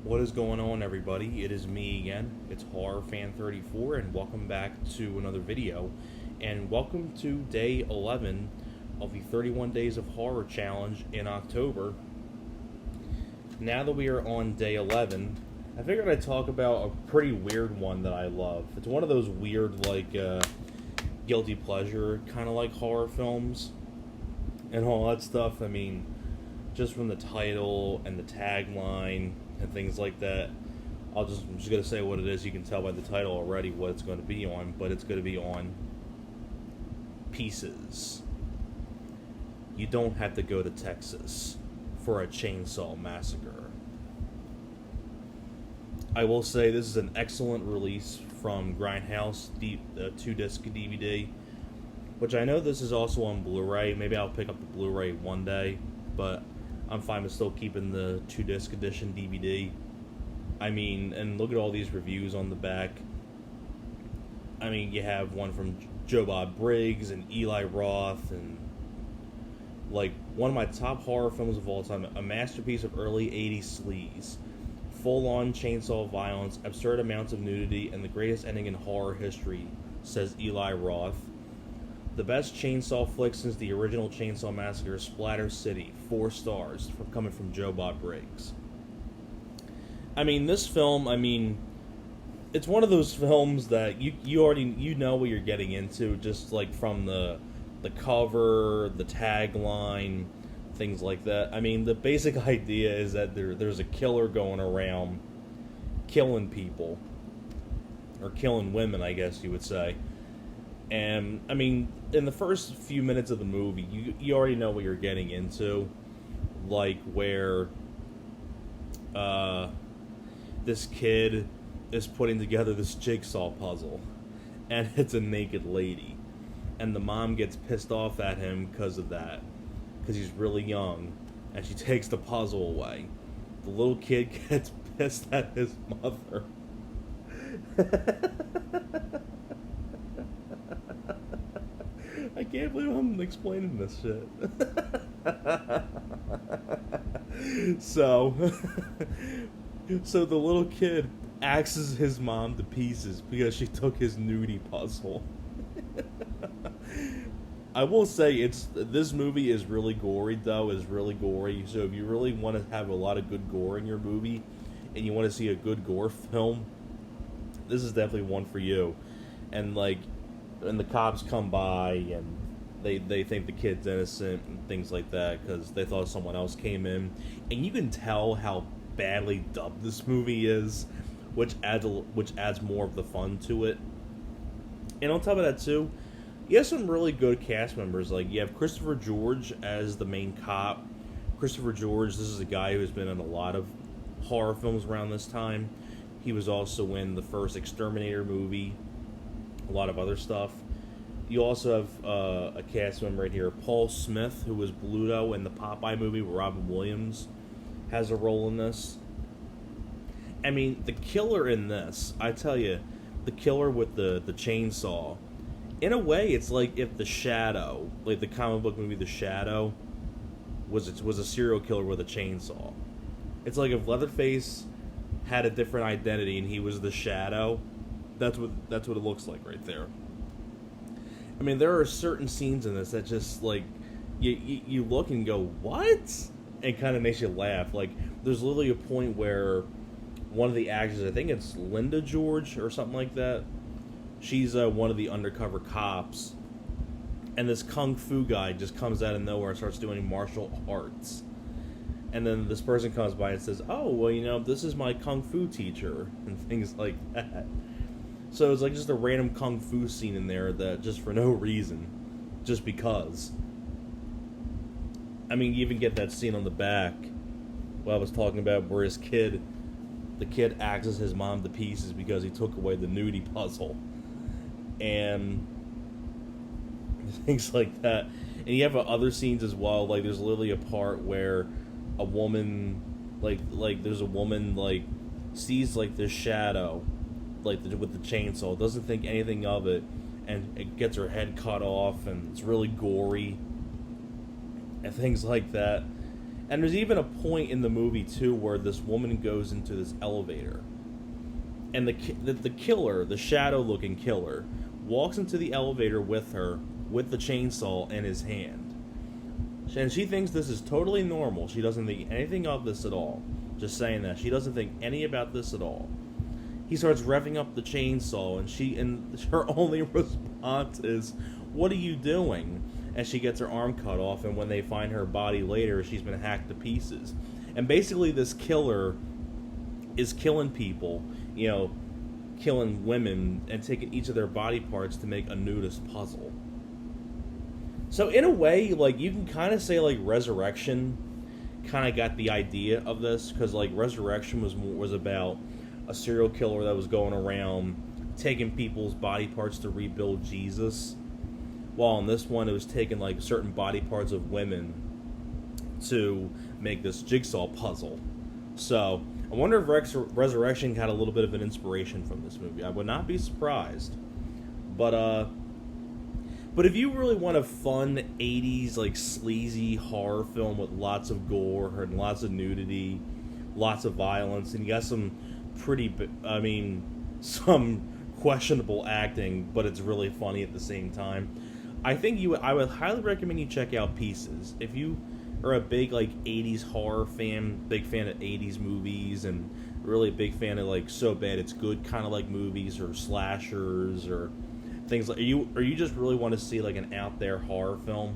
What is going on, everybody? It is me again. It's HorrorFan34, and welcome back to another video. And welcome to day 11 of the 31 Days of Horror Challenge in October. Now that we are on day 11, I figured I'd talk about a pretty weird one that I love. It's one of those weird, guilty pleasure, kind of like horror films and all that stuff. I mean, just from the title and the tagline and things like that, I'm just going to say what it is. You can tell by the title already what it's going to be on, but it's going to be on Pieces. You don't have to go to Texas for a chainsaw massacre. I will say this is an excellent release from Grindhouse, 2-disc DVD, which I know this is also on Blu-ray. Maybe I'll pick up the Blu-ray one day, but I'm fine with still keeping the 2-disc edition DVD. I mean, and look at all these reviews on the back. I mean, you have one from Joe Bob Briggs and Eli Roth, and like one of my top horror films of all time, a masterpiece of early 80s sleaze. Full-on chainsaw violence, absurd amounts of nudity, and the greatest ending in horror history, says Eli Roth. The best chainsaw flick since the original Chainsaw Massacre, Splatter City, 4 stars, coming from Joe Bob Briggs. I mean, this film, it's one of those films that you already know what you're getting into, just like from the cover, the tagline, things like that. I mean, the basic idea is that there's a killer going around killing people, or killing women, I guess you would say. And, I mean, in the first few minutes of the movie, you already know what you're getting into. Like, where this kid is putting together this jigsaw puzzle, and it's a naked lady. And the mom gets pissed off at him because of that, because he's really young, and she takes the puzzle away. The little kid gets pissed at his mother. I can't believe I'm explaining this shit. So the little kid axes his mom to pieces because she took his nudie puzzle. I will say this movie is really gory, though. Is really gory. So if you really want to have a lot of good gore in your movie, and you want to see a good gore film, this is definitely one for you. And the cops come by, and they think the kid's innocent and things like that because they thought someone else came in, and you can tell how badly dubbed this movie is, which adds more of the fun to it. And on top of that too, you have some really good cast members. Like, you have Christopher George as the main cop. Christopher George, this is a guy who's been in a lot of horror films around this time. He was also in the first Exterminator movie, a lot of other stuff. You also have a cast member right here, Paul Smith, who was Bluto in the Popeye movie with Robin Williams, has a role in this. I mean, the killer in this, I tell you, the killer with the chainsaw, in a way, it's like if The Shadow, like the comic book movie The Shadow, was a serial killer with a chainsaw. It's like if Leatherface had a different identity and he was the Shadow. That's what it looks like right there. I mean, there are certain scenes in this that just, like, you look and go, what? And kind of makes you laugh. Like, there's literally a point where one of the actors, I think it's Linda George or something like that, she's one of the undercover cops, and this kung fu guy just comes out of nowhere and starts doing martial arts. And then this person comes by and says, oh, well, this is my kung fu teacher, and things like that. So it's like just a random kung fu scene in there that just for no reason, just because. I mean, you even get that scene on the back, what I was talking about, where the kid axes his mom to pieces because he took away the nudie puzzle. And things like that. And you have other scenes as well. Like, there's literally a part where a woman, there's a woman, sees, this shadow, with the chainsaw, doesn't think anything of it, and it gets her head cut off, and it's really gory, and things like that. And there's even a point in the movie too where this woman goes into this elevator, and the killer, the shadow-looking killer, walks into the elevator with her with the chainsaw in his hand. And she thinks this is totally normal. She doesn't think anything of this at all. Just saying that. She doesn't think any about this at all. He starts revving up the chainsaw, and her only response is, "What are you doing?" And she gets her arm cut off, and when they find her body later, she's been hacked to pieces. And basically this killer is killing people, killing women, and taking each of their body parts to make a nudist puzzle. So in a way, you can kind of say, Resurrection kind of got the idea of this, because, Resurrection was about a serial killer that was going around taking people's body parts to rebuild Jesus, while in this one it was taking, certain body parts of women to make this jigsaw puzzle. So I wonder if Resurrection had a little bit of an inspiration from this movie. I would not be surprised. But if you really want a fun 80s, sleazy horror film with lots of gore and lots of nudity, lots of violence, and you got some some questionable acting, but it's really funny at the same time, I would highly recommend you check out Pieces. If you are a big, 80s horror fan, big fan of 80s movies, and really a big fan of, So Bad It's Good kind of, movies, or slashers, or things or you just really want to see an out there horror film,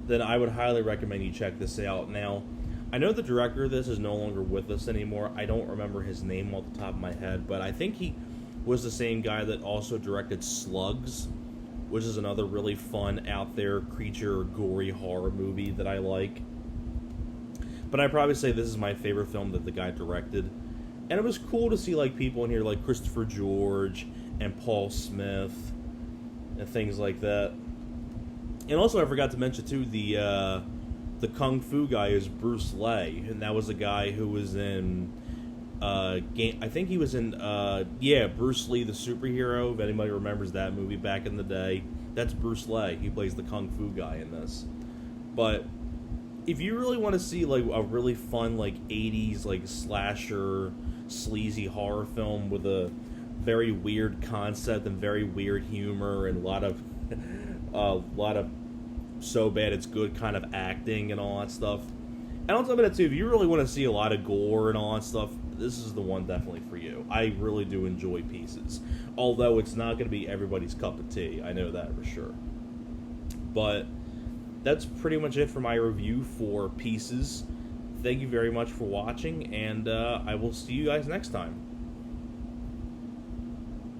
then I would highly recommend you check this out. Now, I know the director of this is no longer with us anymore. I don't remember his name off the top of my head, but I think he was the same guy that also directed Slugs, which is another really fun out there creature gory horror movie that I like. But I'd probably say this is my favorite film that the guy directed. And it was cool to see people in here like Christopher George and Paul Smith and things like that. And also I forgot to mention too, the Kung Fu guy is Bruce Lee, and that was a guy who was in I think he was in Bruce Lee the Superhero, if anybody remembers that movie back in the day. That's Bruce Lee. He plays the Kung Fu guy in this. But if you really want to see a really fun 80s slasher sleazy horror film with a very weird concept and very weird humor and a lot of So Bad It's Good kind of acting and all that stuff. And on top of that too, if you really want to see a lot of gore and all that stuff, this is the one definitely for you. I really do enjoy Pieces, although it's not going to be everybody's cup of tea. I know that for sure. But that's pretty much it for my review for Pieces. Thank you very much for watching, and I will see you guys next time.